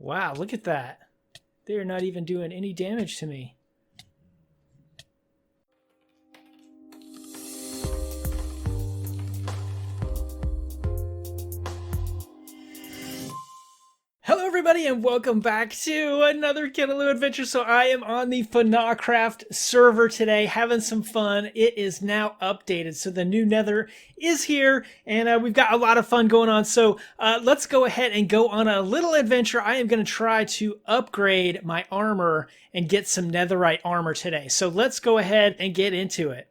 Wow, look at that. They're not even doing any damage to me. Hello everybody and welcome back to another KidALoo adventure. So I am on the FNACraft server today having some fun. It is now updated, so the new Nether is here and we've got a lot of fun going on. So let's go ahead and go on a little adventure. I am going to try to upgrade my armor and get some Netherite armor today. So let's go ahead and get into it.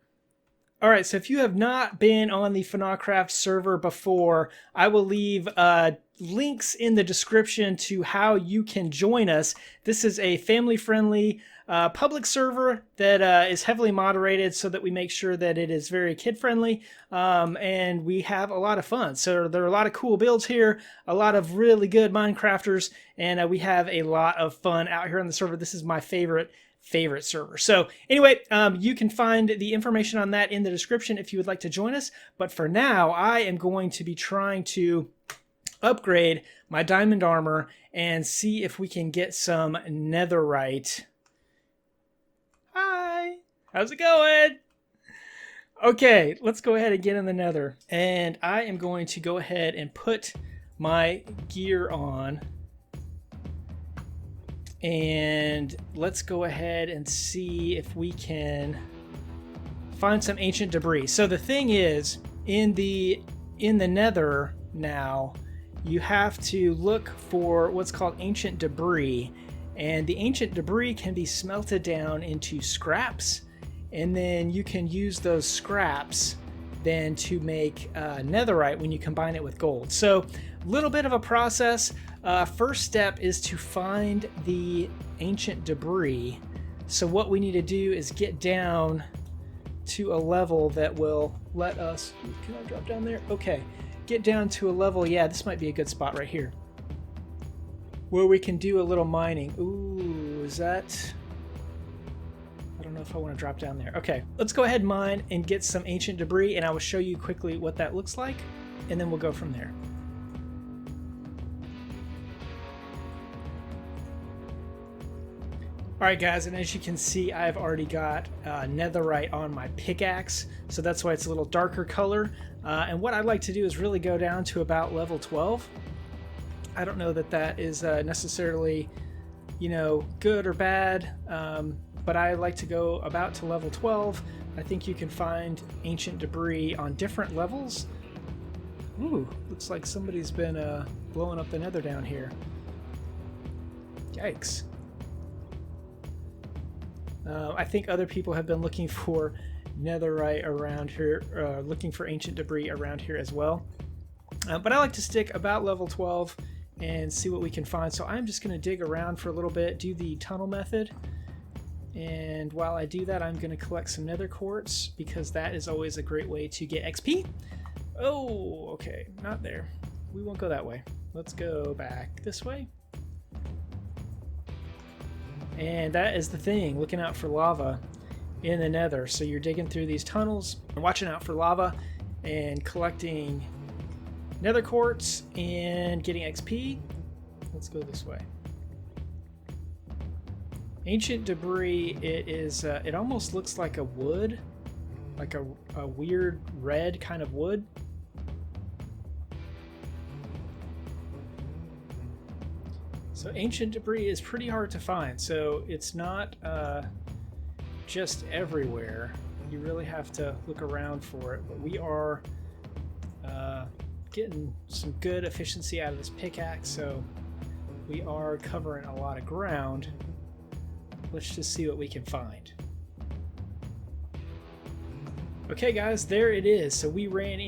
Alright, so if you have not been on the FNACraft server before, I will leave links in the description to how you can join us. This is a family-friendly public server that is heavily moderated so that we make sure that it is very kid-friendly, and we have a lot of fun. So there are a lot of cool builds here, a lot of really good Minecrafters, and we have a lot of fun out here on the server. This is my favorite server. So anyway, you can find the information on that in the description if you would like to join us. But for now, I am going to be trying to upgrade my diamond armor and see if we can get some netherite. Hi, how's it going? Okay, let's go ahead and get in the nether. And I am going to go ahead and put my gear on. And let's go ahead and see if we can find some ancient debris. So the thing is, in the nether now, you have to look for what's called ancient debris. And the ancient debris can be smelted down into scraps. And then you can use those scraps then to make netherite when you combine it with gold. So a little bit of a process. First step is to find the ancient debris. So what we need to do is get down to a level that will let us... Can I drop down there? Okay. Get down to a level... Yeah, this might be a good spot right here, where we can do a little mining. Ooh, is that... I don't know if I want to drop down there. Okay, let's go ahead and mine and get some ancient debris, and I will show you quickly what that looks like, and then we'll go from there. Alright guys, and as you can see, I've already got netherite on my pickaxe, so that's why it's a little darker color. And what I'd like to do is really go down to about level 12. I don't know that that is necessarily, you know, good or bad, but I like to go about to level 12. I think you can find ancient debris on different levels. Ooh, looks like somebody's been blowing up the nether down here. Yikes. I think other people have been looking for netherite around here, looking for ancient debris around here as well. But I like to stick about level 12 and see what we can find. So I'm just going to dig around for a little bit, do the tunnel method. And while I do that, I'm going to collect some nether quartz, because that is always a great way to get XP. Oh, okay, not there. We won't go that way. Let's go back this way. And that is the thing, looking out for lava in the nether. So you're digging through these tunnels and watching out for lava and collecting nether quartz and getting XP. Let's go this way. Ancient debris, it is, it almost looks like a wood, like a weird red kind of wood. So ancient debris is pretty hard to find, so it's not just everywhere. You really have to look around for it, but we are getting some good efficiency out of this pickaxe, so we are covering a lot of ground. Let's just see what we can find. Okay guys, there it is. So we ran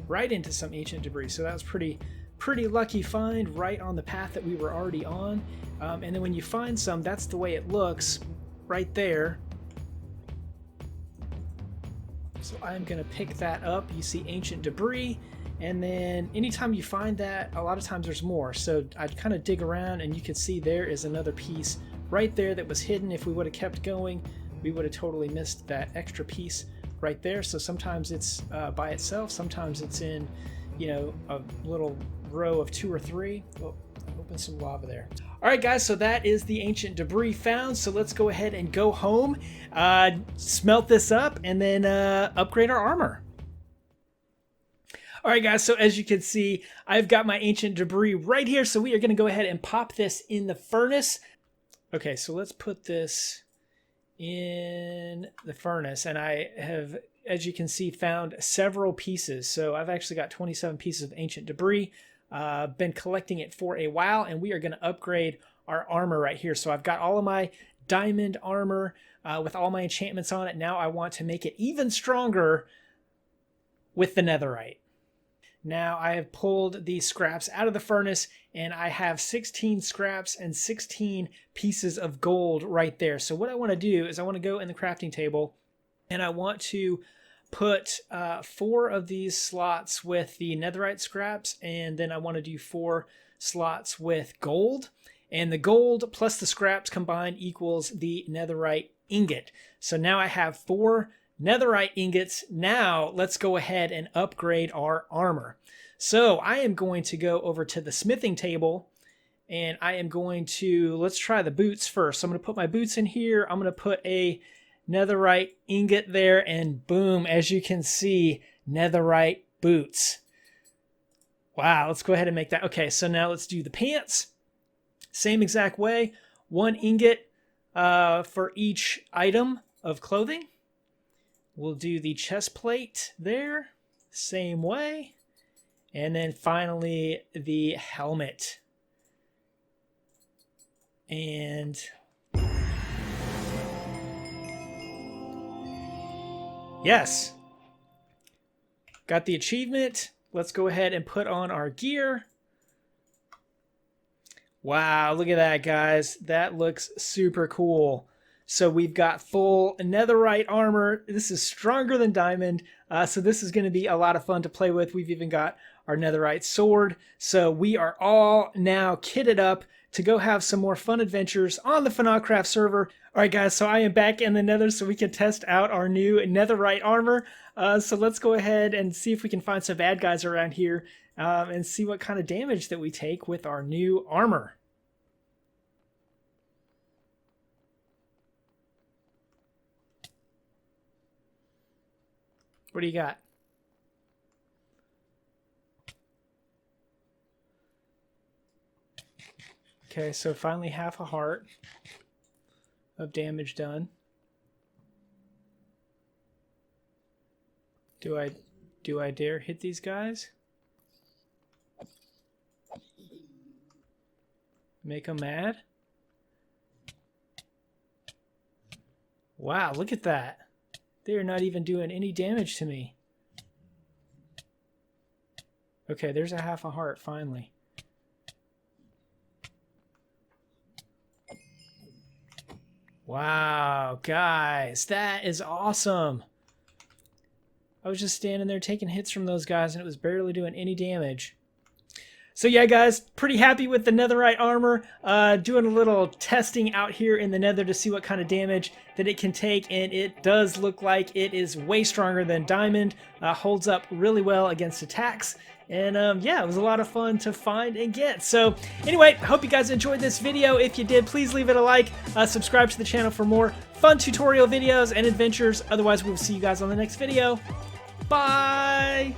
right into some ancient debris, so that was pretty lucky find right on the path that we were already on. And then when you find some, that's the way it looks right there. So I'm gonna pick that up. You see ancient debris, and then anytime you find that, a lot of times there's more. So I'd kind of dig around and you can see there is another piece right there that was hidden. If we would have kept going, we would have totally missed that extra piece right there. So sometimes it's by itself, sometimes it's in, you know, a little row of 2 or 3. Oh, Open some lava there. All right, guys, so that is the ancient debris found. So let's go ahead and go home, smelt this up, and then upgrade our armor. All right, guys, so as you can see, I've got my ancient debris right here. So we are going to go ahead and pop this in the furnace. Okay, so let's put this in the furnace. And I have, as you can see, found several pieces. So I've actually got 27 pieces of ancient debris. Been collecting it for a while, and we are going to upgrade our armor right here. So I've got all of my diamond armor with all my enchantments on it. Now I want to make it even stronger with the netherite. Now I have pulled these scraps out of the furnace, and I have 16 scraps and 16 pieces of gold right there. So what I want to do is I want to go in the crafting table, and I want to put 4 of these slots with the netherite scraps, and then I want to do 4 slots with gold. And the gold plus the scraps combined equals the netherite ingot. So now I have 4 netherite ingots. Now let's go ahead and upgrade our armor. So I am going to go over to the smithing table, and I am going to, let's try the boots first. So I'm going to put my boots in here. I'm going to put a netherite ingot there, and boom, as you can see, netherite boots. Wow, let's go ahead and make that. Okay, so now let's do the pants. Same exact way, 1 ingot for each item of clothing. We'll do the chest plate there, same way. And then finally the helmet. And yes, got the achievement. Let's go ahead and put on our gear. Wow, look at that, guys. That looks super cool. So we've got full netherite armor. This is stronger than diamond. So this is going to be a lot of fun to play with. We've even got our netherite sword. So we are all now kitted up to go have some more fun adventures on the FNACraft server. All right, guys, so I am back in the nether so we can test out our new netherite armor. So let's go ahead and see if we can find some bad guys around here and see what kind of damage that we take with our new armor. What do you got? Okay, so finally half a heart of damage done. Do I dare hit these guys? Make them mad? Wow, look at that. They're not even doing any damage to me. Okay, there's a half a heart, finally. Wow, guys, that is awesome. I was just standing there taking hits from those guys, and it was barely doing any damage. So yeah, guys, pretty happy with the netherite armor. Doing a little testing out here in the nether to see what kind of damage that it can take, and it does look like it is way stronger than diamond. Holds up really well against attacks. And yeah, it was a lot of fun to find and get. So anyway, hope you guys enjoyed this video. If you did, please leave it a like. Subscribe to the channel for more fun tutorial videos and adventures. Otherwise, we will see you guys on the next video. Bye!